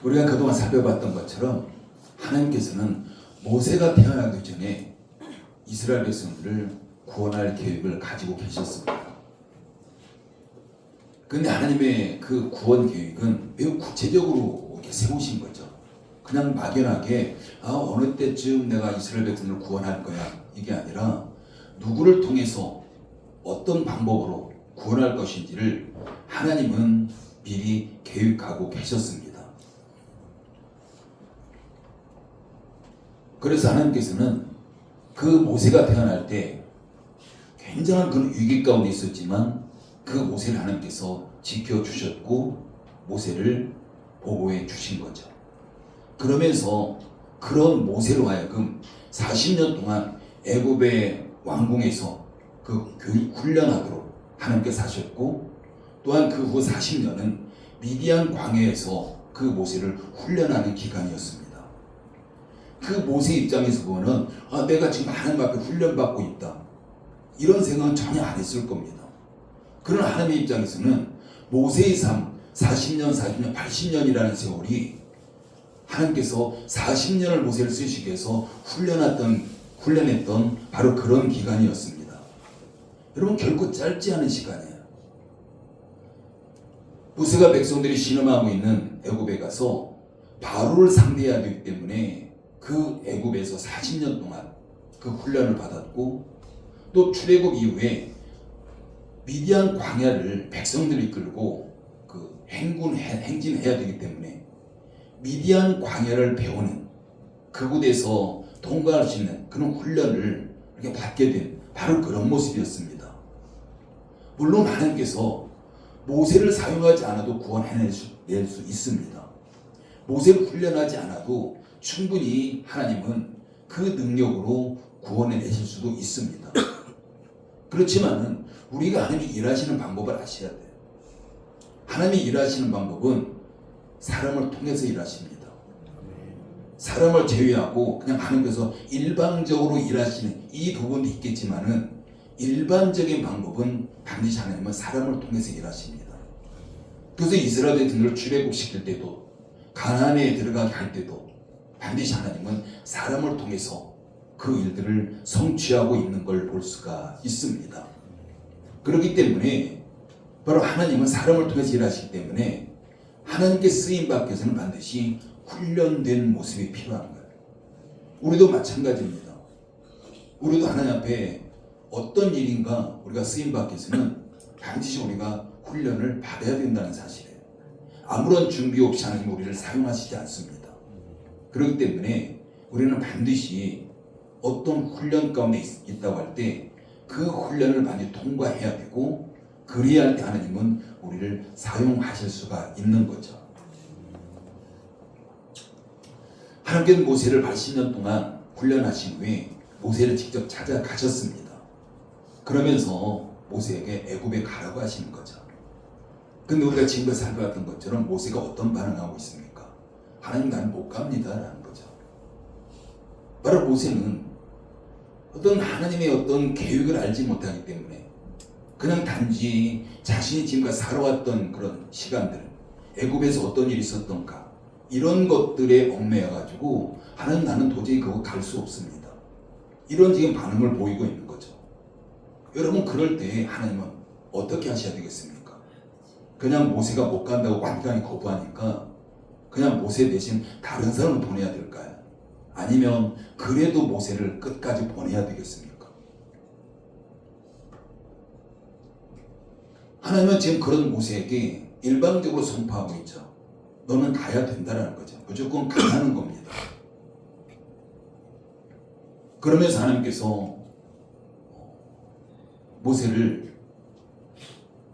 우리가 그동안 살펴봤던 것처럼 하나님께서는 모세가 태어나기 전에 이스라엘 백성들을 구원할 계획을 가지고 계셨습니다. 그런데 하나님의 그 구원 계획은 매우 구체적으로 이렇게 세우신 거죠. 그냥 막연하게 어느 때쯤 내가 이스라엘 백성들을 구원할 거야 이게 아니라 누구를 통해서 어떤 방법으로 구원할 것인지를 하나님은 미리 계획하고 계셨습니다. 그래서 하나님께서는 그 모세가 태어날 때 굉장한 그런 위기 가운데 있었지만 그 모세를 하나님께서 지켜주셨고 모세를 보호해 주신 거죠. 그러면서 그런 모세로 하여금 40년 동안 애굽의 왕궁에서 그 교육 훈련하도록 하나님께서 하셨고 또한 그 후 40년은 미디안 광야에서 그 모세를 훈련하는 기간이었습니다. 그 모세 입장에서 보면 내가 지금 하나님 앞에 훈련받고 있다 이런 생각은 전혀 안 했을 겁니다. 그러나 하나님의 입장에서는 모세의 삶 40년, 80년이라는 세월이 하나님께서 40년을 모세를 쓰시기 위해서 훈련했던 바로 그런 기간이었습니다. 여러분 결코 짧지 않은 시간이에요. 모세가 백성들이 신음하고 있는 애굽에 가서 바로를 상대해야 되기 때문에 그 애굽에서 40년 동안 그 훈련을 받았고 또 출애굽 이후에 미디안 광야를 백성들이 이끌고 그 행진해야 되기 때문에 미디안 광야를 배우는 그곳에서 통과할 수 있는 그런 훈련을 이렇게 받게 된 바로 그런 모습이었습니다. 물론 하나님께서 모세를 사용하지 않아도 구원해낼 수 있습니다. 모세를 훈련하지 않아도 충분히 하나님은 그 능력으로 구원해내실 수도 있습니다. 그렇지만은 우리가 하나님이 일하시는 방법을 아셔야 돼요. 하나님이 일하시는 방법은 사람을 통해서 일하십니다. 사람을 제외하고 그냥 하나님께서 일방적으로 일하시는 이 부분도 있겠지만은 일반적인 방법은 반드시 하나님은 사람을 통해서 일하십니다. 그래서 이스라엘 백성들을 출애굽시킬 때도 가나안에 들어가게 할 때도 반드시 하나님은 사람을 통해서 그 일들을 성취하고 있는 걸 볼 수가 있습니다. 그렇기 때문에 바로 하나님은 사람을 통해서 일하시기 때문에 하나님께 쓰임 받기 위해서는 반드시 훈련된 모습이 필요한 거예요. 우리도 마찬가지입니다. 우리도 하나님 앞에 어떤 일인가 우리가 쓰임 받기 위해서는 반드시 우리가 훈련을 받아야 된다는 사실이에요. 아무런 준비 없이 하나님 우리를 사용하시지 않습니다. 그렇기 때문에 우리는 반드시 어떤 훈련 가운데 있다고 할 때 그 훈련을 반드시 통과해야 되고 그래야 할 때 하나님은 우리를 사용하실 수가 있는 거죠. 하나님께서 모세를 80년 동안 훈련하신 후에 모세를 직접 찾아가셨습니다. 그러면서 모세에게 애굽에 가라고 하시는 거죠. 근데 우리가 지금까지 살펴봤던 것처럼 모세가 어떤 반응하고 있습니까? 하나님 나는 못 갑니다 라는 거죠. 바로 모세는 어떤 하나님의 어떤 계획을 알지 못하기 때문에 그냥 단지 자신이 지금까지 살아왔던 그런 시간들 애굽에서 어떤 일이 있었던가 이런 것들에 얽매여가지고 하나님 나는 도저히 그거 갈 수 없습니다. 이런 지금 반응을 보이고 있는 거죠. 여러분 그럴 때 하나님은 어떻게 하셔야 되겠습니까? 그냥 모세가 못 간다고 완전히 거부하니까 그냥 모세 대신 다른 사람을 보내야 될까요? 아니면 그래도 모세를 끝까지 보내야 되겠습니까? 하나님은 지금 그런 모세에게 일방적으로 선포하고 있죠. 너는 가야 된다라는 거죠. 무조건 가라는 겁니다. 그러면서 하나님께서 모세를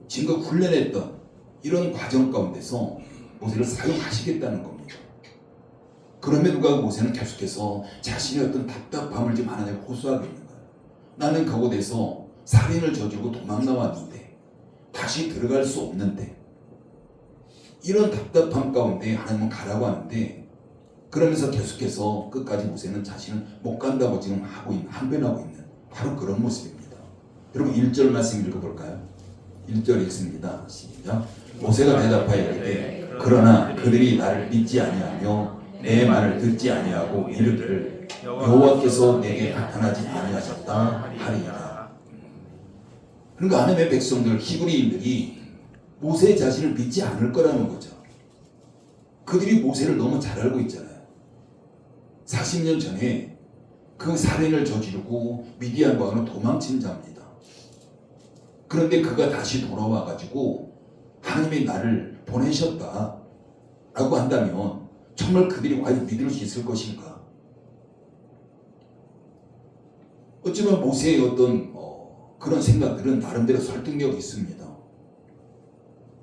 지금 훈련했던 이런 과정 가운데서 모세를 사용하시겠다는 겁니다. 그럼에도 불구하고 모세는 계속해서 자신의 어떤 답답함을 지금 하나님께 호소하고 있는 거예요. 나는 그곳에서 살인을 저지르고 도망 나왔는데 다시 들어갈 수 없는데 이런 답답함 가운데 하나님은 가라고 하는데 그러면서 계속해서 끝까지 모세는 자신은 못 간다고 지금 항변하고 있는 바로 그런 모습입니다. 여러분 1절 말씀 읽어볼까요? 1절 읽습니다. 시작. 모세가 대답하여 이르되 그러나 그들이 나를 믿지 아니하며 내 말을 듣지 아니하고 이르기를 여호와께서 내게 나타나지 아니하셨다 하리이다. 그러니까 하나님의 백성들 히브리인들이 모세 자신을 믿지 않을 거라는 거죠. 그들이 모세를 너무 잘 알고 있잖아요. 40년 전에 그 살인을 저지르고 미디안 왕으로 도망친 자입니다. 그런데 그가 다시 돌아와 가지고 하나님이 나를 보내셨다 라고 한다면 정말 그들이 과연 믿을 수 있을 것인가? 어쩌면 모세의 어떤 그런 생각들은 나름대로 설득력이 있습니다.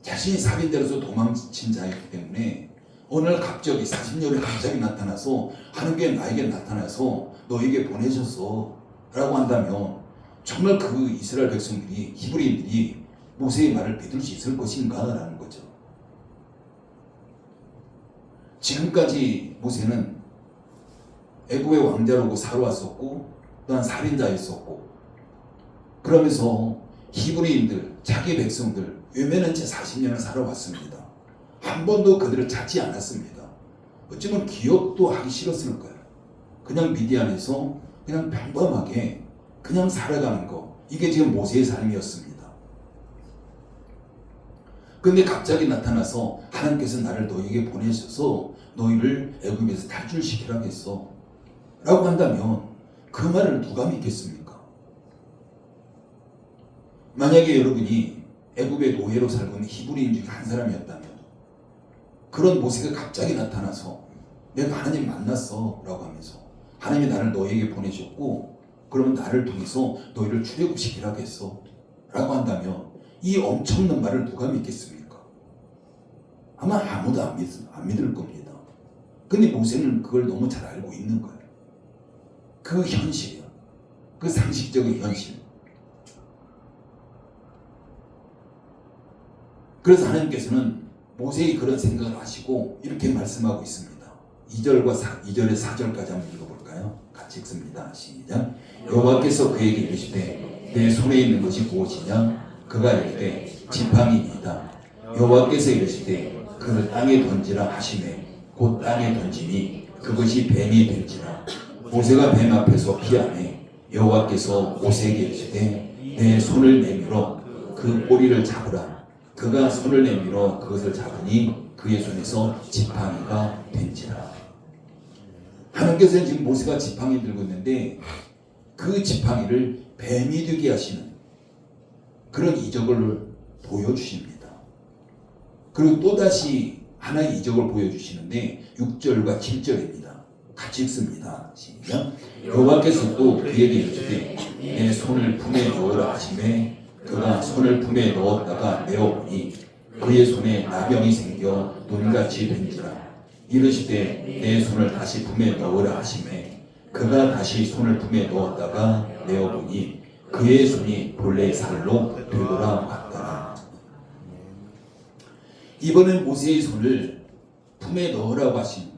자신이 살인자로서 도망친 자이기 때문에 어느 날 갑자기 40년에 갑자기 나타나서 하나님께 나에게 나타나서 너에게 보내셨어 라고 한다면 정말 그 이스라엘 백성들이 히브리인들이 모세의 말을 믿을 수 있을 것인가 라는 거죠. 지금까지 모세는 애굽의 왕자로고 살아왔었고 또한 살인자였었고 그러면서 히브리인들 자기 백성들 외면한 채 40년을 살아왔습니다. 한 번도 그들을 찾지 않았습니다. 어쩌면 기억도 하기 싫었을 거예요. 그냥 미디안에서 그냥 평범하게 그냥 살아가는 거, 이게 지금 모세의 삶이었습니다. 근데 갑자기 나타나서 하나님께서 나를 너희에게 보내셔서 너희를 애굽에서 탈출시키라겠어 라고 한다면 그 말을 누가 믿겠습니까? 만약에 여러분이 애굽의 노예로 살고 있는 히브리인 중에 한 사람이었다면 그런 모세가 갑자기 나타나서 내가 하나님 만났어 라고 하면서 하나님이 나를 너희에게 보내셨고 그러면 나를 통해서 너희를 출애굽시키라겠어 라고 한다면 이 엄청난 말을 누가 믿겠습니까? 아마 아무도 안 믿을 겁니다. 근데 모세는 그걸 너무 잘 알고 있는 거예요. 그 현실이요. 그 상식적인 현실. 그래서 하나님께서는 모세의 그런 생각을 하시고 이렇게 말씀하고 있습니다. 2절의 4절까지 한번 읽어볼까요? 같이 읽습니다. 시작. 여호와께서 그에게 이르시되 내 손에 있는 것이 무엇이냐? 그가 이르되 지팡이니이다. 여호와께서 이르시되 그를 땅에 던지라 하시매 곧 땅에 던지니 그것이 뱀이 될지라. 모세가 뱀 앞에서 피하매 여호와께서 모세에게 이르시되 내 손을 내밀어 그 꼬리를 잡으라. 그가 손을 내밀어 그것을 잡으니 그의 손에서 지팡이가 된지라. 하나님께서는 지금 모세가 지팡이 들고 있는데 그 지팡이를 뱀이 되게 하시는 그런 이적을 보여주십니다. 그리고 또다시 하나의 이적을 보여주시는데 6절과 7절입니다. 같이 읽습니다. 시작. 여호와께서 또 그에게 이르시되 내 손을 품에 넣으라 하시매 그가 손을 품에 넣었다가 내어보니 그의 손에 나병이 생겨 눈같이 된지라. 이르시되 내 손을 다시 품에 넣으라 하시매 그가 다시 손을 품에 넣었다가 내어보니 그의 손이 본래의 살로 되돌아왔더라. 이번엔 모세의 손을 품에 넣으라고 하신,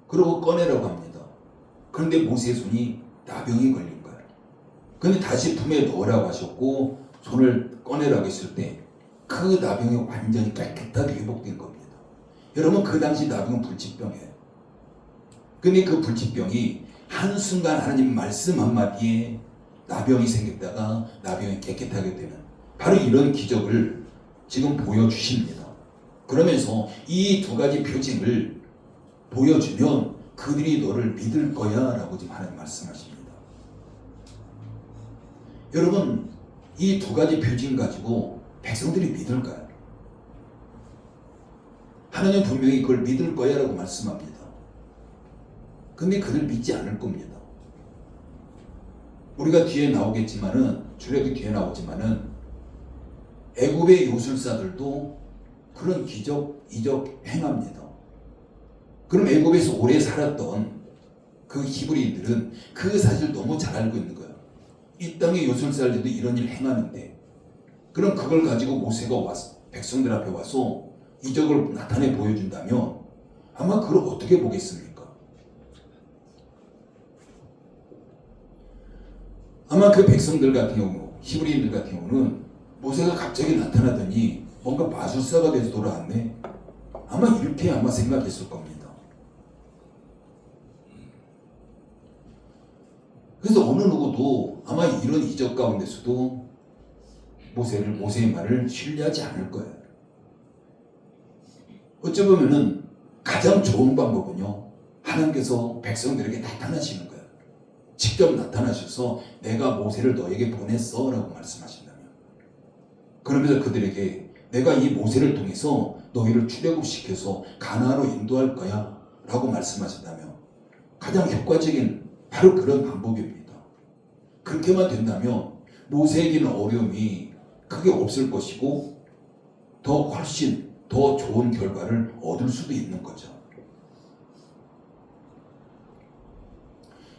그러고 꺼내라고 합니다. 그런데 모세의 손이 나병이 걸린 거예요. 근데 다시 품에 넣으라고 하셨고 손을 꺼내라고 했을 때 그 나병이 완전히 깨끗하게 회복된 겁니다. 여러분, 그 당시 나병은 불치병이에요. 근데 그 불치병이 한순간 하나님 말씀 한마디에 나병이 생겼다가 나병이 깨끗하게 되는 바로 이런 기적을 지금 보여주십니다. 그러면서 이 두 가지 표징을 보여주면 그들이 너를 믿을 거야 라고 지금 하나님 말씀하십니다. 여러분, 이 두 가지 표징 가지고 백성들이 믿을까요? 하나님 분명히 그걸 믿을 거야 라고 말씀합니다. 근데 그들 믿지 않을 겁니다. 우리가 뒤에 나오겠지만은, 주력이 뒤에 나오지만은 애굽의 요술사들도 그런 기적, 이적 행합니다. 그럼 애굽에서 오래 살았던 그 히브리인들은 그 사실을 너무 잘 알고 있는 거예요. 이 땅의 요술사들도 이런 일 행하는데, 그럼 그걸 가지고 모세가 와서 백성들 앞에 와서 이적을 나타내 보여준다면 아마 그걸 어떻게 보겠습니까? 아마 그 백성들 같은 경우, 히브리인들 같은 경우는 모세가 갑자기 나타나더니 뭔가 마술사가 돼서 돌아왔네, 아마 이렇게 아마 생각했을 겁니다. 그래서 어느 누구도 아마 이런 이적 가운데서도 모세의 말을 신뢰하지 않을 거예요. 어찌 보면은 가장 좋은 방법은요, 하나님께서 백성들에게 나타나시는 거예요. 직접 나타나셔서 내가 모세를 너에게 보냈어 라고 말씀하신다면, 그러면서 그들에게 내가 이 모세를 통해서 너희를 출애굽시켜서 가나안으로 인도할 거야 라고 말씀하신다면 가장 효과적인 바로 그런 방법입니다. 그렇게만 된다면 모세에게는 어려움이 크게 없을 것이고 훨씬 더 좋은 결과를 얻을 수도 있는 거죠.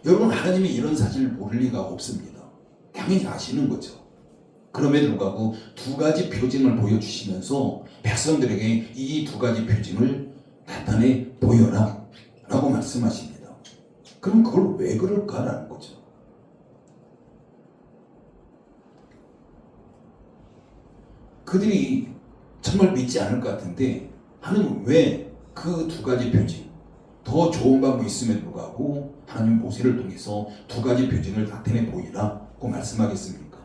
여러분, 하나님이 이런 사실을 모를 리가 없습니다. 당연히 아시는 거죠. 그럼에도 불구하고 두 가지 표징을 보여주시면서 백성들에게 이 두 가지 표징을 나타내 보여라 라고 말씀하십니다. 그럼 그걸 왜 그럴까라는 거죠. 그들이 정말 믿지 않을 것 같은데 하나님은 왜 그 두 가지 표징, 더 좋은 방법이 있음에도 불구하고 하나님 모세를 통해서 두 가지 표징을 나타내 보이라고 말씀하겠습니까?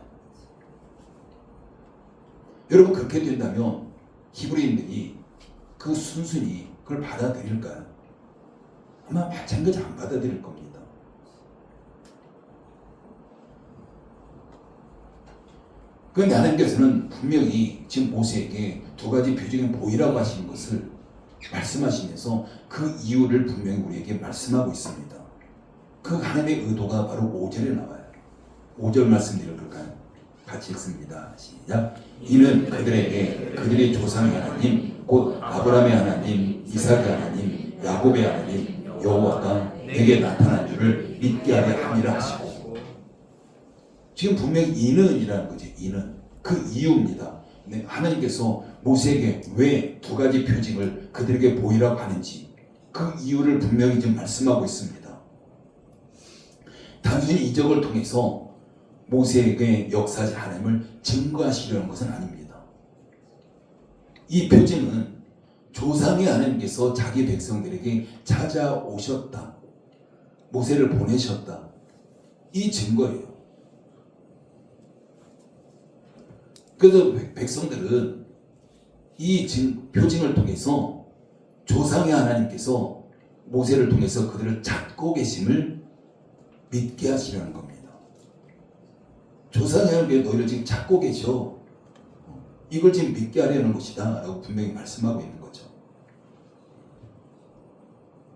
여러분, 그렇게 된다면 히브리인들이 그 순순히 그걸 받아들일까요? 아마 마찬가지 안 받아들일 겁니다. 그런데 하나님께서는 분명히 지금 모세에게 두 가지 표징을 보이라고 하시는 것을 말씀하시면서 그 이유를 분명히 우리에게 말씀하고 있습니다. 그 하나님의 의도가 바로 5절에 나와요. 5절 말씀 읽을까요? 같이 읽습니다. 시작. 이는 그들에게 그들의 조상의 하나님 곧 아브라함의 하나님, 이삭의 하나님, 야곱의 하나님 여호와가 내게 나타난 줄을 믿게 하려 함이라 하시고, 지금 분명히 이는이라는 거죠. 이는 그 이유입니다. 하나님께서 모세에게 왜 두 가지 표징을 그들에게 보이라고 하는지 그 이유를 분명히 지금 말씀하고 있습니다. 단순히 이적을 통해서 모세에게 역사하신 하나님을 증거하시려는 것은 아닙니다. 이 표징은 조상의 하나님께서 자기 백성들에게 찾아오셨다, 모세를 보내셨다, 이 증거예요. 그래서 백성들은 이 표징을 통해서 조상의 하나님께서 모세를 통해서 그들을 찾고 계심을 믿게 하시려는 겁니다. 조상의 하나님께서 너희를 지금 찾고 계셔, 이걸 지금 믿게 하려는 것이다 라고 분명히 말씀하고 있는 거죠.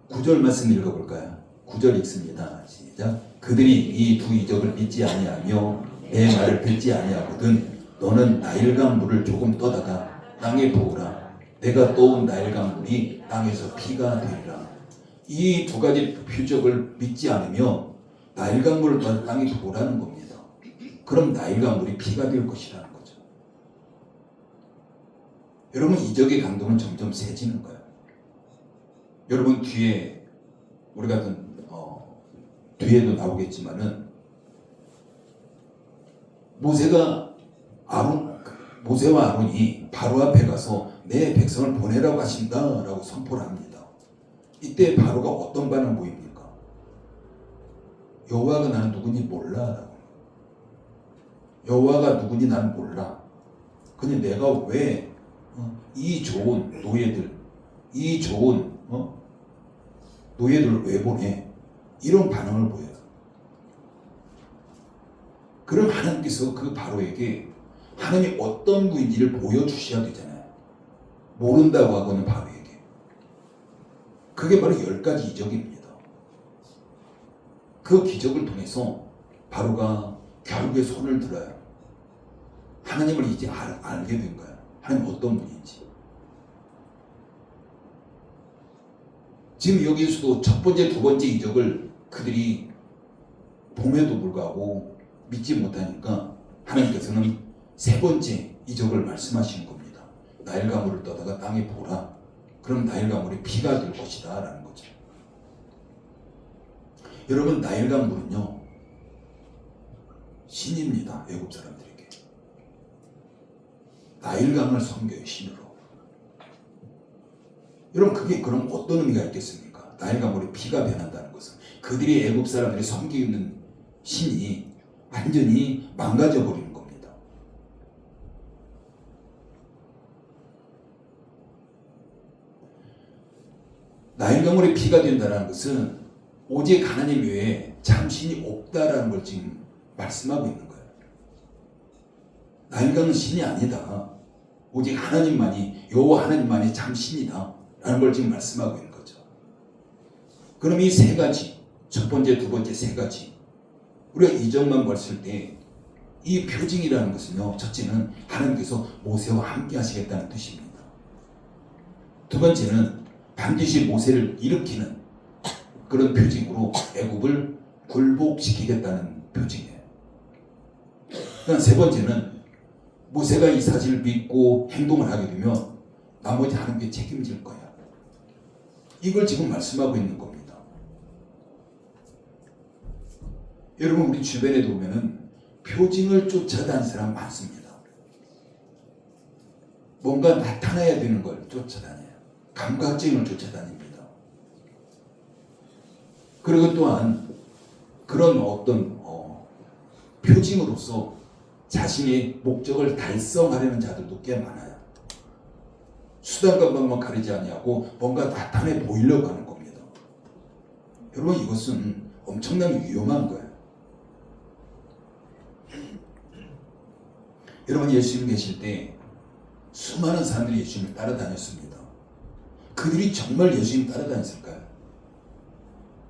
9절 말씀 읽어볼까요? 9절 읽습니다. 시작. 그들이 이 두 이적을 믿지 아니하며 내 말을 듣지 아니하거든 너는 나일강 물을 조금 떠다가 땅에 부으라. 내가 떠온 나일강 물이 땅에서 피가 되리라. 이 두 가지 표적을 믿지 않으면 나일강 물을 떠다 땅에 부으라는 겁니다. 그럼 나일강 물이 피가 될 것이라는 거죠. 여러분, 이적의 강도는 점점 세지는 거예요. 여러분, 뒤에 우리가 뒤에도 나오겠지만은 모세와 아론이 바로 앞에 가서 내 백성을 보내라고 하신다라고 선포를 합니다. 이때 바로가 어떤 반응 보입니까? 여호와가 나는 누군지 몰라. 여호와가 누군지 나는 몰라. 근데 내가 왜 이 좋은 노예들, 이 좋은 노예들을 왜 보내? 이런 반응을 보여요. 그럼 하나님께서 그 바로에게 하나님이 어떤 분인지를 보여주셔야 되잖아요. 모른다고 하고는 바로에게. 그게 바로 10가지 이적입니다. 그 기적을 통해서 바로가 결국에 손을 들어요. 하나님을 이제 알게 된 거예요. 하나님 어떤 분인지. 지금 여기서도 첫 번째, 두 번째 이적을 그들이 봄에도 불구하고 믿지 못하니까 하나님께서는 세 번째 이적을 말씀하시는 겁니다. 나일강물을 떠다가 땅에 보라. 그럼 나일강물이 피가 될 것이다 라는 거죠. 여러분, 나일강물은요 신입니다. 외국 사람들에게. 나일강을 섬겨요. 신으로. 여러분 그게 그럼 어떤 의미가 있겠습니까? 나일과 모래 피가 변한다는 것은 그들이 애굽 사람들이 섬기고 있는 신이 완전히 망가져 버리는 겁니다. 나일과 모래 피가 된다는 것은 오직 하나님 외에 참신이 없다라는 걸 지금 말씀하고 있는 거예요. 나일강은 신이 아니다. 오직 하나님만이, 여호와 하나님만이 참신이다 라는 걸 지금 말씀하고 있는 거죠. 그럼 이 세 가지, 첫 번째, 두 번째 세 가지, 우리가 이 점만 봤을 때 이 표징이라는 것은요, 첫째는 하나님께서 모세와 함께 하시겠다는 뜻입니다. 두 번째는 반드시 모세를 일으키는 그런 표징으로 애굽을 굴복시키겠다는 표징이에요. 그다음 세 번째는 모세가 이 사실을 믿고 행동을 하게 되면 나머지 하나님께 책임질 거야. 이걸 지금 말씀하고 있는 겁니다. 여러분 우리 주변에도 보면은 표징을 쫓아다니는 사람 많습니다. 뭔가 나타나야 되는 걸 쫓아다녀요. 감각적인 걸 쫓아다닙니다. 그리고 또한 그런 어떤 표징으로서 자신의 목적을 달성하려는 자들도 꽤 많아요. 수단과 방법만 가리지 아니하고 뭔가 나타내 보이려고 하는 겁니다. 여러분 이것은 엄청난 위험한 거예요. 여러분 예수님 계실 때 수많은 사람들이 예수님을 따라다녔습니다. 그들이 정말 예수님 따라다녔을까요?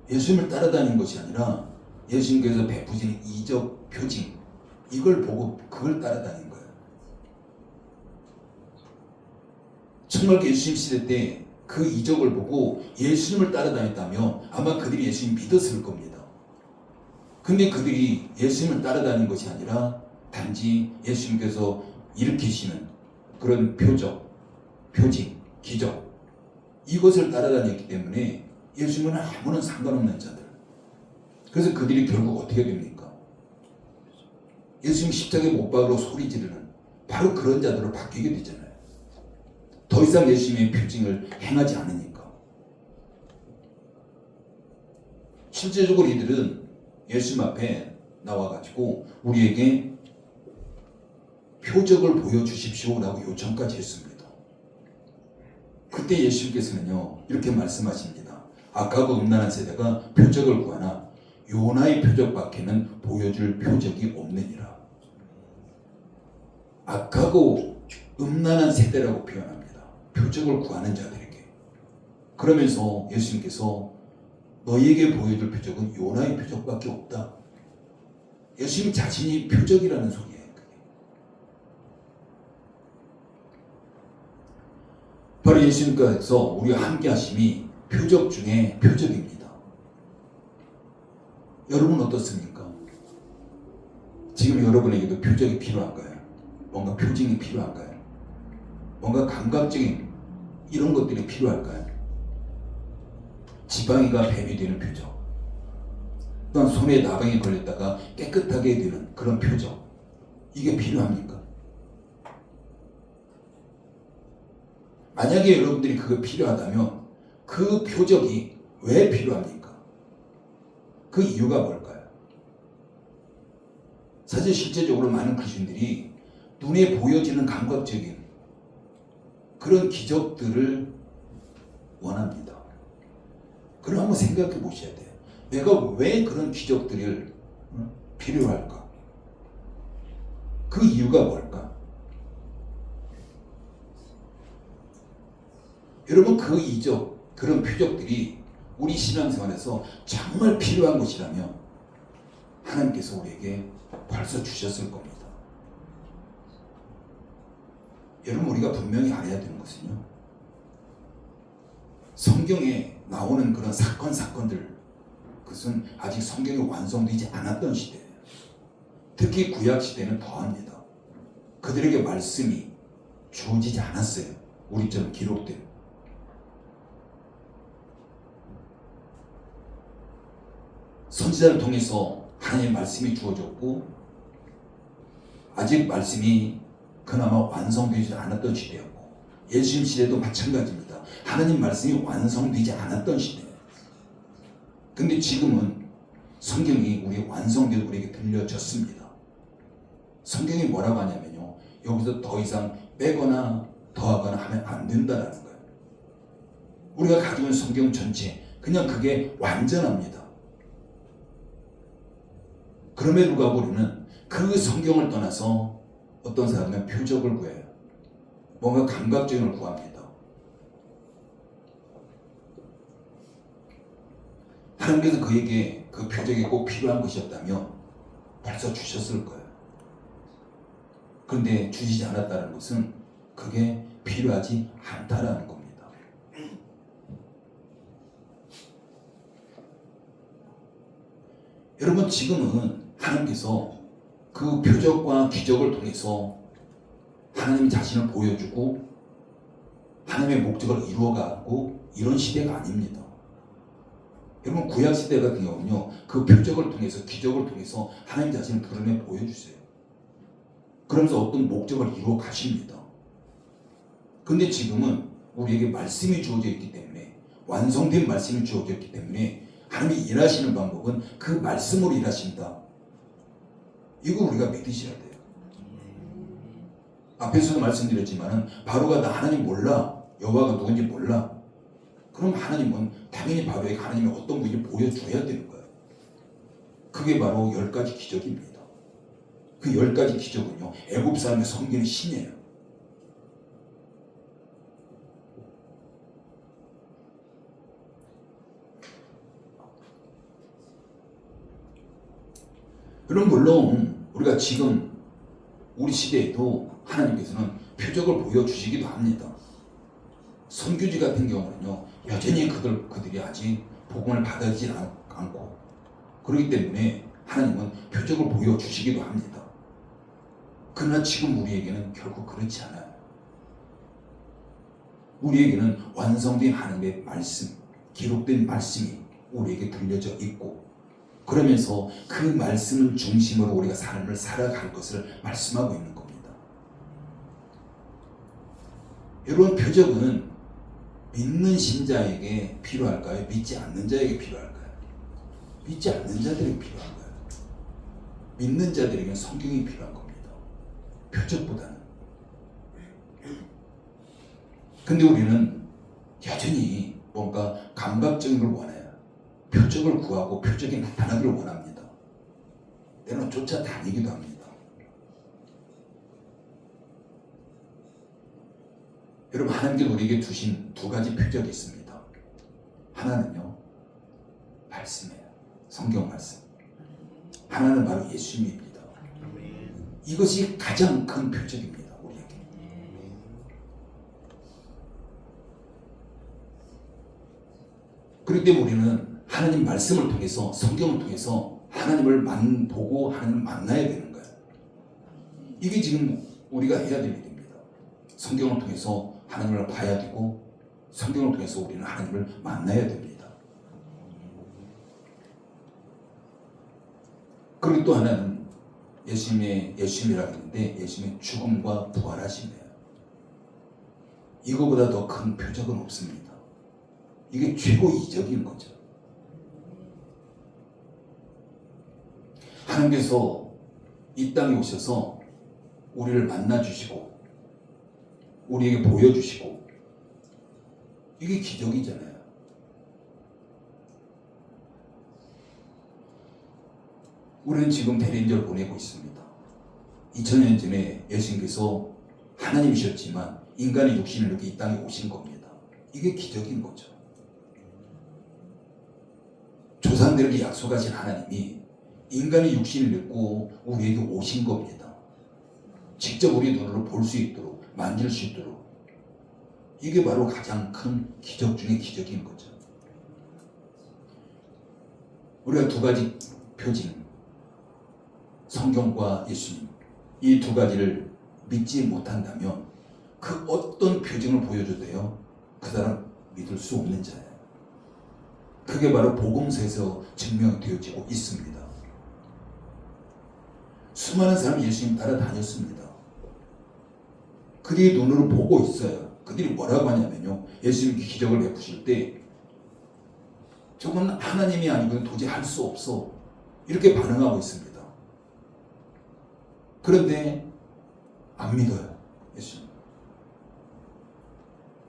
예수님을 따라다닌 것이 아니라 예수님께서 베푸시는 이적 표징, 이걸 보고 그걸 따라다닌 거예요. 정말 예수님 시대 때 그 이적을 보고 예수님을 따라다녔다면 아마 그들이 예수님 믿었을 겁니다. 근데 그들이 예수님을 따라다닌 것이 아니라 단지 예수님께서 일으키시는 그런 표적, 표징, 기적, 이것을 따라다녔기 때문에 예수님은 아무런 상관없는 자들. 그래서 그들이 결국 어떻게 됩니까? 예수님 십자가에 못 박으러 소리 지르는 바로 그런 자들로 바뀌게 되잖아요. 더 이상 예수님의 표징을 행하지 않으니까. 실제적으로 이들은 예수님 앞에 나와가지고 우리에게 표적을 보여주십시오라고 요청까지 했습니다. 그때 예수님께서는요 이렇게 말씀하십니다. 악하고 음란한 세대가 표적을 구하나 요나의 표적밖에는 보여줄 표적이 없느니라. 악하고 음란한 세대라고 표현합니다. 표적을 구하는 자들에게. 그러면서 예수님께서 너희에게 보여줄 표적은 요나의 표적밖에 없다. 예수님 자신이 표적이라는 소리예요. 바로 예수님께서 우리와 함께 하심이 표적 중에 표적입니다. 여러분 어떻습니까? 지금 여러분에게도 표적이 필요한가요? 뭔가 표징이 필요한가요? 뭔가 감각적인 이런 것들이 필요할까요? 지방이가 뱀이 되는 표적, 또한 손에 나방이 걸렸다가 깨끗하게 되는 그런 표적, 이게 필요합니까? 만약에 여러분들이 그거 필요하다면 그 표적이 왜 필요합니까? 그 이유가 뭘까요? 사실 실제적으로 많은 크리스천들이 눈에 보여지는 감각적인 그런 기적들을 원합니다. 그럼 한번 생각해 보셔야 돼요. 내가 왜 그런 기적들을 필요할까? 그 이유가 뭘까? 여러분 그 이적, 그런 표적들이 우리 신앙생활에서 정말 필요한 것이라면 하나님께서 우리에게 벌써 주셨을 겁니다. 여러분 우리가 분명히 알아야 되는 것은요, 성경에 나오는 그런 사건들, 그것은 아직 성경이 완성되지 않았던 시대예요. 특히 구약 시대는 더합니다. 그들에게 말씀이 주어지지 않았어요. 우리처럼 기록된. 선지자를 통해서 하나님의 말씀이 주어졌고 아직 말씀이 그나마 완성되지 않았던 시대였고 예수님 시대도 마찬가지입니다. 시대입니다. 하나님 말씀이 완성되지 않았던 시대예요. 근데 지금은 성경이 우리 완성되어 우리에게 들려졌습니다. 성경이 뭐라고 하냐면요, 여기서 더 이상 빼거나 더하거나 하면 안 된다라는 거예요. 우리가 가지고 있는 성경 전체, 그냥 그게 완전합니다. 그럼에도 불구하고 우리는 그 성경을 떠나서 어떤 사람은 표적을 구해요. 뭔가 감각적인 걸 구합니다. 하나님께서 그에게 그 표적이 꼭 필요한 것이었다면 벌써 주셨을 거예요. 그런데 주시지 않았다는 것은 그게 필요하지 않다라는 겁니다. 여러분, 지금은 하나님께서 그 표적과 기적을 통해서 하나님 자신을 보여주고 하나님의 목적을 이루어가고 이런 시대가 아닙니다. 여러분, 구약 시대 같은 경우는요, 그 표적을 통해서 기적을 통해서 하나님 자신을 드러내 보여주세요. 그러면서 어떤 목적을 이루어 가십니다. 근데 지금은 우리에게 말씀이 주어져 있기 때문에, 완성된 말씀이 주어져 있기 때문에 하나님이 일하시는 방법은 그 말씀으로 일하신다. 이거 우리가 믿으셔야 돼요. 앞에서도 말씀드렸지만 바로가 나 하나님 몰라, 여호와가 누군지 몰라. 그럼 하나님은 당연히 바로에게 하나님의 어떤 분인지 보여줘야 되는 거예요. 그게 바로 10가지 기적입니다. 그 10가지 기적은요, 애굽 사람의 섬기는 신이에요. 그럼 물론 우리가 지금 우리 시대에도 하나님께서는 표적을 보여주시기도 합니다. 선교지 같은 경우는요, 여전히 그들이 아직 복음을 받아들이지 않고, 그렇기 때문에 하나님은 표적을 보여주시기도 합니다. 그러나 지금 우리에게는 결국 그렇지 않아요. 우리에게는 완성된 하나님의 말씀, 기록된 말씀이 우리에게 들려져 있고, 그러면서 그 말씀을 중심으로 우리가 삶을 살아갈 것을 말씀하고 있는 겁니다. 여러분, 표적은 믿는 신자에게 필요할까요? 믿지 않는 자에게 필요할까요? 믿지 않는 자들에게 필요한 거예요. 믿는 자들에게는 성경이 필요한 겁니다. 표적보다는. 근데 우리는 여전히 뭔가 감각적인 걸 원해요. 표적을 구하고 표적이 나타나기를 원합니다. 때로는 쫓아다니기도 합니다. 여러분, 하나님께서 우리에게 주신 2가지 표적이 있습니다. 하나는요, 말씀이에요. 성경 말씀. 하나는 바로 예수님입니다. 이것이 가장 큰 표적입니다, 우리에게. 그렇기 때문에 우리는 하나님 말씀을 통해서, 성경을 통해서 하나님을 보고 하나님을 만나야 되는 거예요. 이게 지금 우리가 해야 될 일입니다. 성경을 통해서 하나님을 봐야 되고, 성경을 통해서 우리는 하나님을 만나야 됩니다. 그리고 또 하나는 예수님이라고 했는데, 예수님의 죽음과 부활하심이에요. 이거보다 더 큰 표적은 없습니다. 이게 최고 이적인 거죠. 하나님께서 이 땅에 오셔서 우리를 만나주시고 우리에게 보여주시고, 이게 기적이잖아요. 우리는 지금 대리인절을 보내고 있습니다. 2000년 전에 예수님께서 하나님이셨지만 인간의 육신을 이렇게 이 땅에 오신 겁니다. 이게 기적인 거죠. 조상들에게 약속하신 하나님이 인간의 육신을 입고 우리에게 오신 겁니다. 직접 우리 눈으로 볼 수 있도록, 만질 수 있도록. 이게 바로 가장 큰 기적 중의 기적인 거죠. 우리가 2가지 표징, 성경과 예수님, 이 2가지를 믿지 못한다면 그 어떤 표징을 보여줘도요, 그 사람 믿을 수 없는 자예요. 그게 바로 복음서에서 증명되어지고 있습니다. 수많은 사람이 예수님 따라다녔습니다. 그들이 눈으로 보고 있어요. 그들이 뭐라고 하냐면요. 예수님이 기적을 베푸실 때 저건 하나님이 아니고는 도저히 할 수 없어. 이렇게 반응하고 있습니다. 그런데 안 믿어요. 예수님.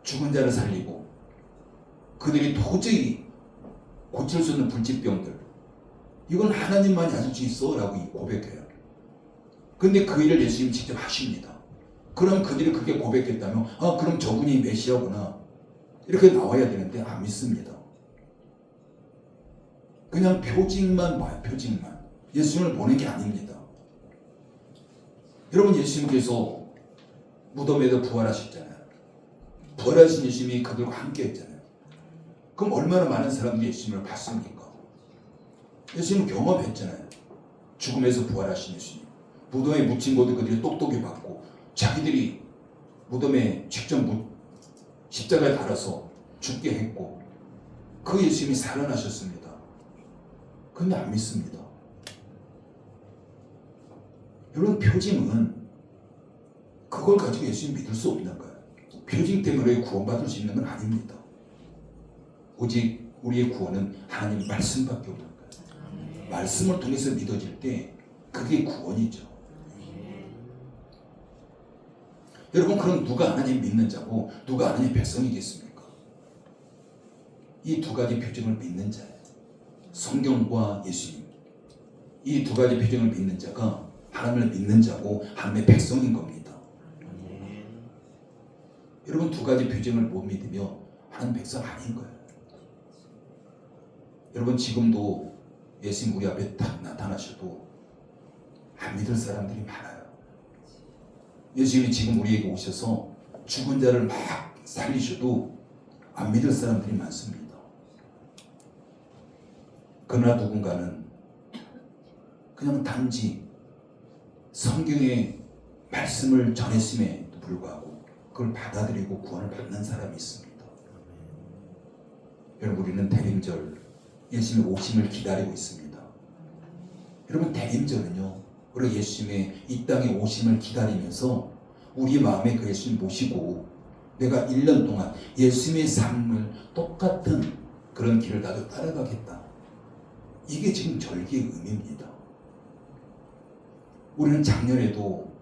죽은 자를 살리고 그들이 도저히 고칠 수 없는 불치병들, 이건 하나님만이 하실 수 있어 라고 고백해요. 근데 그 일을 예수님이 직접 하십니다. 그럼 그들이 그렇게 고백했다면 그럼 저분이 메시아구나 이렇게 나와야 되는데 안 믿습니다. 그냥 표징만 봐요. 표징만. 예수님을 보낸 게 아닙니다. 여러분, 예수님께서 무덤에서 부활하셨잖아요. 부활하신 예수님이 그들과 함께 했잖아요. 그럼 얼마나 많은 사람들이 예수님을 봤습니까? 예수님 경험했잖아요. 죽음에서 부활하신 예수님. 무덤에 묻힌 것도 그들이 똑똑히 봤고 자기들이 무덤에 직접 십자가에 달아서 죽게 했고 그 예수님이 살아나셨습니다. 근데 안 믿습니다. 여러분, 표징은 그걸 가지고 예수님 믿을 수 없는 거예요. 표징 때문에 구원받을 수 있는 건 아닙니다. 오직 우리의 구원은 하나님 말씀밖에 없는 거예요. 말씀을 통해서 믿어질 때 그게 구원이죠. 여러분, 그럼 누가 하나님 믿는 자고 누가 하나님 백성이겠습니까? 이 두 가지 표징을 믿는 자예요. 성경과 예수님. 이 두 가지 표징을 믿는 자가 하나님을 믿는 자고 하나님의 백성인 겁니다. 여러분, 두 가지 표징을 못 믿으면 하나님 백성 아닌 거예요. 여러분, 지금도 예수님 우리 앞에 딱 나타나셔도 안 믿을 사람들이 많아요. 예수님이 지금 우리에게 오셔서 죽은 자를 막 살리셔도 안 믿을 사람들이 많습니다. 그러나 누군가는 그냥 단지 성경의 말씀을 전했음에도 불구하고 그걸 받아들이고 구원을 받는 사람이 있습니다. 여러분, 우리는 대림절 예수님의 오심을 기다리고 있습니다. 여러분, 대림절은요, 우리 예수님의 이 땅에 오심을 기다리면서 우리 마음에 그 예수님 모시고 내가 1년 동안 예수님의 삶을 똑같은 그런 길을 나도 따라가겠다. 이게 지금 절기의 의미입니다. 우리는 작년에도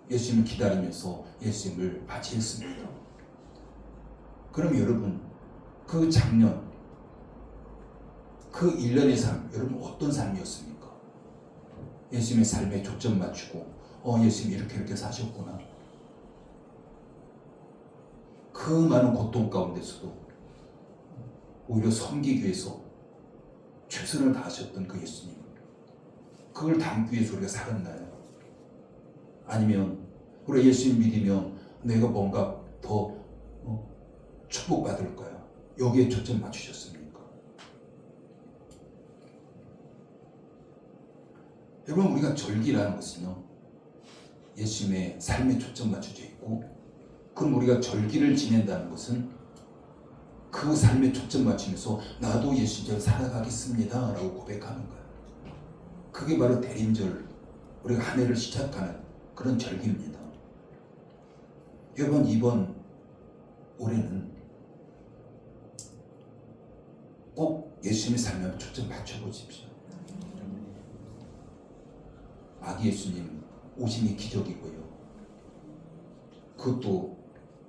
예수님을 기다리면서 예수님을 맞이했습니다. 그럼 여러분, 그 작년, 그 1년의 삶, 여러분 어떤 삶이었습니까? 예수님의 삶에 초점 맞추고 예수님이 이렇게 사셨구나. 그 많은 고통 가운데서도 오히려 섬기기 위해서 최선을 다하셨던 그 예수님, 그걸 담기 위해서 우리가 살았나요? 아니면 우리가 예수님 믿으면 내가 뭔가 더 축복받을 거야, 여기에 초점 맞추셨습니까? 여러분, 우리가 절기라는 것은요, 예수님의 삶에 초점 맞춰져 있고, 그럼 우리가 절기를 지낸다는 것은 그 삶에 초점 맞추면서 나도 예수님을 살아가겠습니다 라고 고백하는 거예요. 그게 바로 대림절, 우리가 한 해를 시작하는 그런 절기입니다. 여러분, 이번 올해는 꼭 예수님의 삶에 초점 맞춰보십시오. 아기 예수님 오심이 기적이고요. 그것도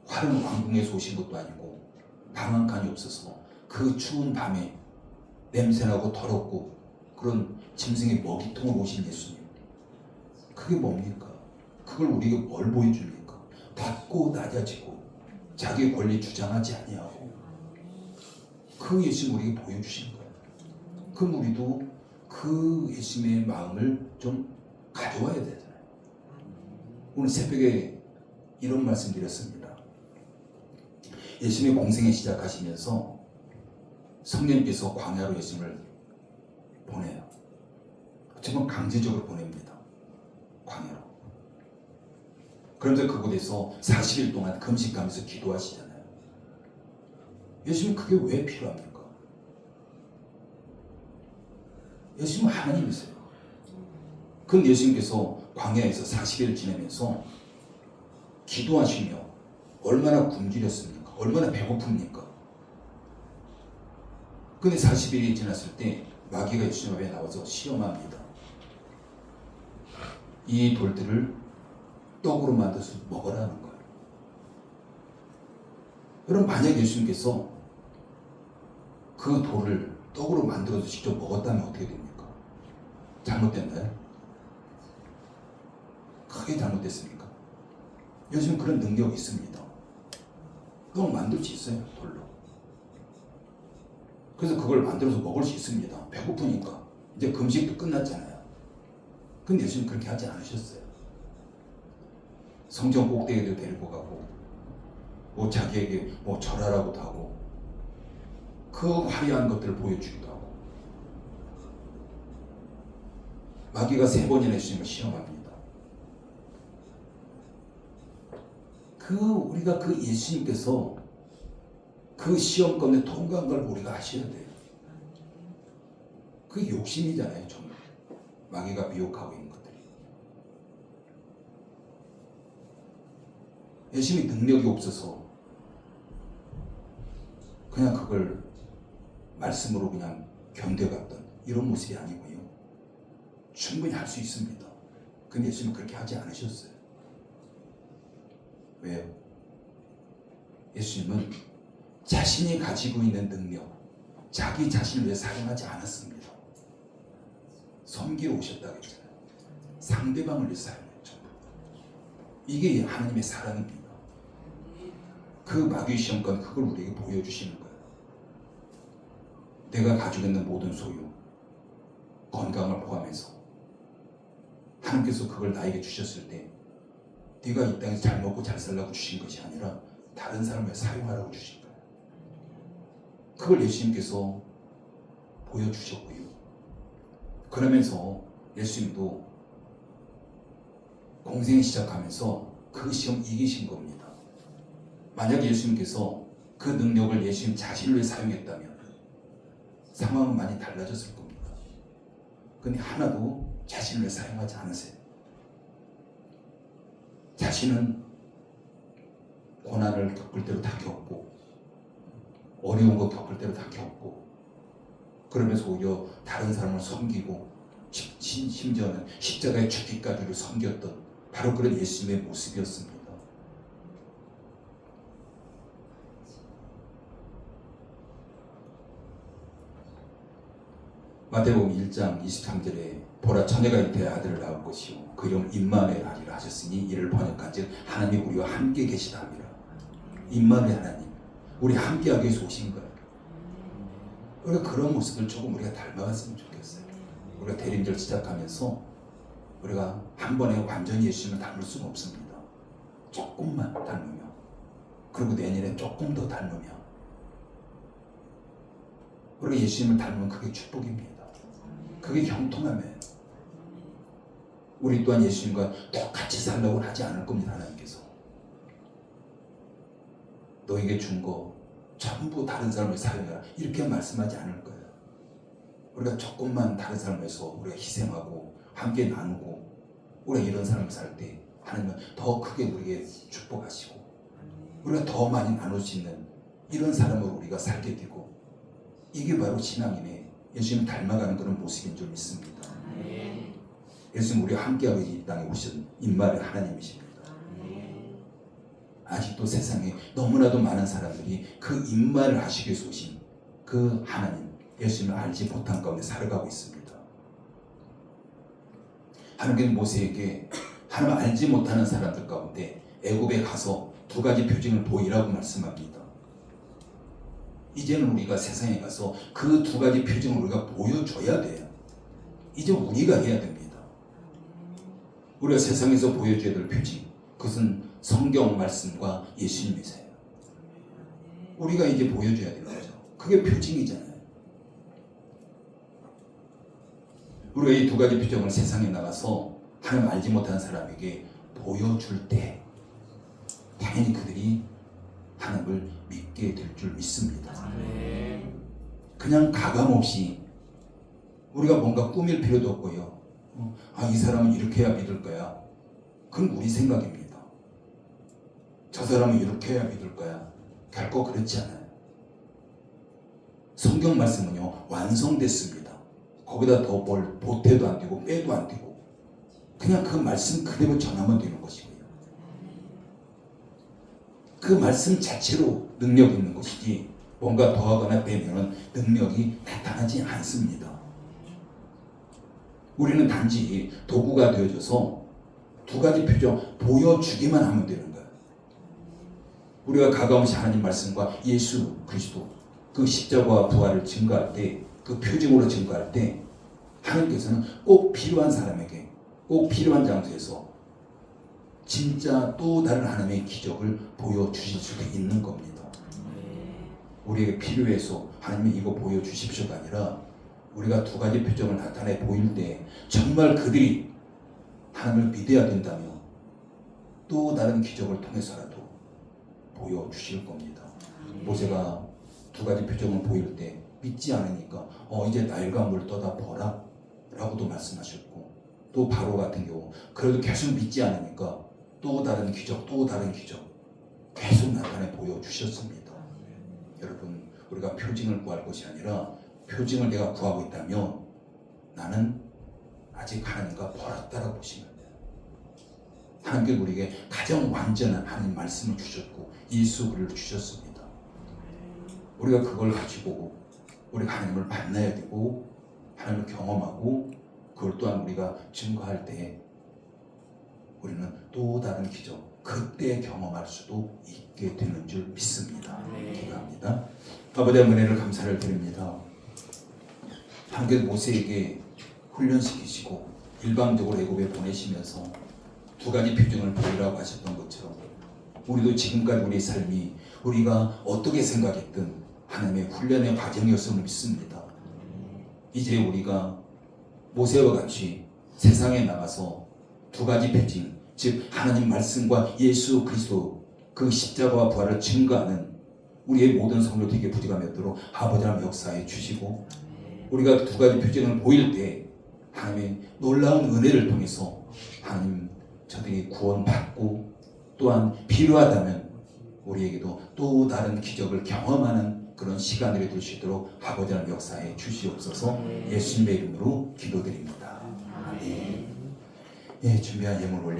화려한 왕궁에서 오신 것도 아니고 방한칸이 없어서 그 추운 밤에 냄새나고 더럽고 그런 짐승의 먹이통을 오신 예수님, 그게 뭡니까? 그걸 우리에게 뭘 보여줍니까? 낮고 낮아지고 자기의 권리 주장하지 아니하고 그 예수님 우리에게 보여주신 거예요. 그럼 우리도 그 예수님의 마음을 좀 가져와야 되잖아요. 오늘 새벽에 이런 말씀 드렸습니다. 예수님의 공생애 시작하시면서 성령님께서 광야로 예수님을 보내요. 어쩌면 강제적으로 보냅니다. 광야로. 그런데 그곳에서 40일 동안 금식하면서 기도하시잖아요. 예수님 그게 왜 필요합니까? 예수님은 하나님이세요. 그건 예수님께서 광야에서 40일 지내면서 기도하시며 얼마나 굶주렸습니까? 얼마나 배고픕니까? 근데 40일이 지났을 때 마귀가 예수님 앞에 나와서 시험합니다. 이 돌들을 떡으로 만들어서 먹으라는 거예요. 여러분, 만약 예수님께서 그 돌을 떡으로 만들어서 직접 먹었다면 어떻게 됩니까? 잘못됐나요? 크게 잘못됐습니까? 요즘 그런 능력이 있습니다. 떡 만들 수 있어요, 돌로. 그래서 그걸 만들어서 먹을 수 있습니다. 배고프니까. 이제 금식도 끝났잖아요. 근데 예수님 그렇게 하지 않으셨어요. 성전 꼭대기도 데리고 가고, 뭐 자기에게 뭐 절하라고도 하고, 그 화려한 것들을 보여주기도 하고. 마귀가 3번이나 예수님을 시험합니다. 우리가 그 예수님께서 그 시험권에 통과한 걸 우리가 아셔야 돼요. 그게 욕심이잖아요, 정말. 마귀가 미혹하고 있는 것들이. 예수님이 능력이 없어서 그냥 그걸 말씀으로 그냥 견뎌갔던 이런 모습이 아니고요. 충분히 할 수 있습니다. 근데 예수님은 그렇게 하지 않으셨어요. 왜요? 예수님은 자신이 가지고 있는 능력, 자기 자신을 위해 사용하지 않았습니다. 섬기러 오셨다고 했잖아요. 상대방을 위해 사용했죠. 이게 하나님의 사랑입니다. 그 마귀 시험관, 그걸 우리에게 보여주시는 거예요. 내가 가지고 있는 모든 소유, 건강을 포함해서 하나님께서 그걸 나에게 주셨을 때 네가 이 땅에서 잘 먹고 잘 살라고 주신 것이 아니라 다른 사람을 사용하라고 주신 거예요. 그걸 예수님께서 보여주셨고요. 그러면서 예수님도 공생 시작하면서 그 시험 이기신 겁니다. 만약 예수님께서 그 능력을 예수님 자신을 위해 사용했다면 상황은 많이 달라졌을 겁니다. 근데 하나도 자신을 위해 사용하지 않으세요. 자신은 고난을 겪을 때로 다 겪고 어려운 거 겪을 때로 다 겪고 그러면서 오히려 다른 사람을 섬기고 심지어는 십자가에 죽기까지를 섬겼던 바로 그런 예수님의 모습이었습니다. 마태복음 1장 23절에 보라 처녀가 잉태의 아들을 낳을 것이요 그 이름 임마누엘 하리라 하셨으니 이를 번역한즉 하나님이 우리와 함께 계시다 함이라. 임마누엘 하나님, 우리 함께하기 위해서 오신 거예요. 우리가 그런 모습을 조금 우리가 닮아갔으면 좋겠어요. 우리가 대림절 시작하면서 우리가 한 번에 완전히 예수님을 닮을 수는 없습니다. 조금만 닮으며 그리고 내년에 조금 더 닮으며 우리가 예수님을 닮으면 그게 축복입니다. 그게 형통함이에요. 우리 또한 예수님과 똑같이 살려고 하지 않을 겁니다. 하나님께서 너에게 준 거 전부 다른 사람을 사용해라 이렇게 말씀하지 않을 거예요. 우리가 조금만 다른 사람을 위해서 우리가 희생하고 함께 나누고 우리가 이런 삶을 살 때 하나님은 더 크게 우리에게 축복하시고 우리가 더 많이 나눌 수 있는 이런 사람으로 우리가 살게 되고 이게 바로 신앙인의 예수님 닮아가는 그런 모습인 줄 믿습니다. 예수님 우리와 함께하고 이 땅에 오신 임마누엘 하나님이십니다. 아직도 세상에 너무나도 많은 사람들이 그 임마를 하시기 위해서 오신 그 하나님 예수님을 알지 못한 가운데 살아가고 있습니다. 하나님께서 모세에게 하나님 알지 못하는 사람들 가운데 애굽에 가서 2가지 표징을 보이라고 말씀합니다. 이제는 우리가 세상에 가서 그 2가지 표징을 우리가 보여줘야 돼요. 이제 우리가 해야 됩니다. 우리가 세상에서 보여줘야 될 표징, 그것은 성경 말씀과 예수님이세요. 우리가 이제 보여줘야 되는 거죠. 그게 표징이잖아요. 우리가 이 2가지 표징을 세상에 나가서 하나님 알지 못하는 사람에게 보여줄 때 당연히 그들이 하나님을 믿게 될 줄 믿습니다. 그냥 가감없이 우리가 뭔가 꾸밀 필요도 없고요. 이 사람은 이렇게 해야 믿을 거야. 그건 우리 생각입니다. 저 사람은 이렇게 해야 믿을 거야. 결코 그렇지 않아요. 성경 말씀은요, 완성됐습니다. 거기다 더 뭘 보태도 안 되고 빼도 안 되고 그냥 그 말씀 그대로 전하면 되는 것이고요. 그 말씀 자체로 능력이 있는 것이지 뭔가 더하거나 빼면 능력이 나타나지 않습니다. 우리는 단지 도구가 되어져서 두 가지 표정 보여주기만 하면 되는 거예요. 우리가 가까운시 하나님 말씀과 예수 그리스도 그 십자가와 부활을 증거할 때, 그 표징으로 증거할 때 하나님께서는 꼭 필요한 사람에게, 꼭 필요한 장소에서 진짜 또 다른 하나님의 기적을 보여주실 수도 있는 겁니다. 우리에게 필요해서 하나님이 이거 보여주십시오가 아니라 우리가 두 가지 표정을 나타내 보일 때 정말 그들이 하나님을 믿어야 된다면 또 다른 기적을 통해서라도 보여주실 겁니다. 모세가 두 가지 표정을 보일 때 믿지 않으니까 이제 나일과 물 떠다 버라 라고도 말씀하셨고, 또 바로 같은 경우 그래도 계속 믿지 않으니까 또 다른 기적 계속 나타내 보여주셨습니다. 여러분, 우리가 표징을 구할 것이 아니라 표징을 내가 구하고 있다면 나는 아직 하나님과 멀었다라고 보시면 돼요. 하나님께 우리에게 가장 완전한 하나님 말씀을 주셨고 예수 그리스도를 주셨습니다. 우리가 그걸 가지고 우리가 하나님을 만나야 되고 하나님을 경험하고 그걸 또한 우리가 증거할 때 우리는 또 다른 기적 그때 경험할 수도 있게 되는 줄 믿습니다. 기도합니다. 아버지의 은혜를 감사를 드립니다. 하나님께서 모세에게 훈련시키시고 일방적으로 애굽에 보내시면서 두 가지 표징을 보이라고 하셨던 것처럼 우리도 지금까지 우리의 삶이 우리가 어떻게 생각했든 하나님의 훈련의 과정이었음을 믿습니다. 이제 우리가 모세와 같이 세상에 나가서 두 가지 표징, 즉 하나님 말씀과 예수 그리스도 그 십자가와 부활을 증거하는 우리의 모든 성도들에게 부지가 맺도록 아버지 하나님 역사해 주시고, 우리가 두 가지 표징을 보일 때 하나님의 놀라운 은혜를 통해서 하나님 저들이 구원받고 또한 필요하다면 우리에게도 또 다른 기적을 경험하는 그런 시간들이 될 수 있도록 아버지 하나님 역사해 주시옵소서. 예수님의 이름으로 기도드립니다. 아멘. 예, 준비한 예물 올려